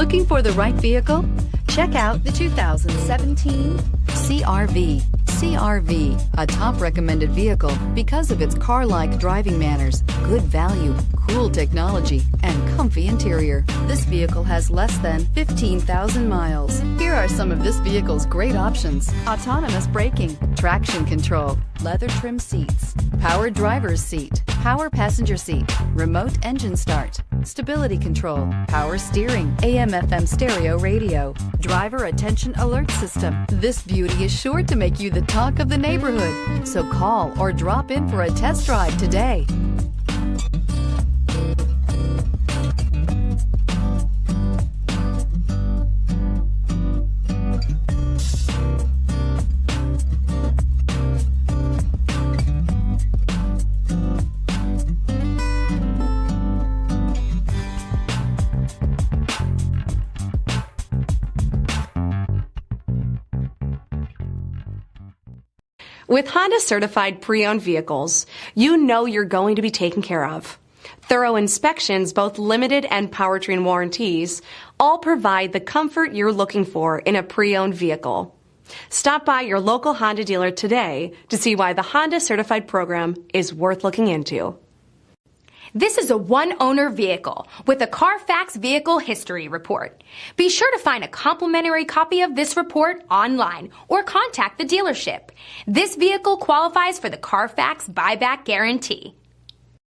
Looking for the right vehicle? Check out the 2017 CR-V. CR-V, a top recommended vehicle because of its car-like driving manners, good value, cool technology, and comfy interior. This vehicle has less than 15,000 miles. Here are some of this vehicle's great options: autonomous braking, traction control, leather trim seats, power driver's seat, power passenger seat, remote engine start, stability control, power steering, AM/FM stereo radio, driver attention alert system. This beauty is sure to make you the talk of the neighborhood. So call or drop in for a test drive today. With Honda certified pre-owned vehicles, you know you're going to be taken care of. Thorough inspections, both limited and powertrain warranties, all provide the comfort you're looking for in a pre-owned vehicle. Stop by your local Honda dealer today to see why the Honda certified program is worth looking into. This is a one-owner vehicle with a CARFAX Vehicle History Report. Be sure to find a complimentary copy of this report online or contact the dealership. This vehicle qualifies for the CARFAX Buyback Guarantee.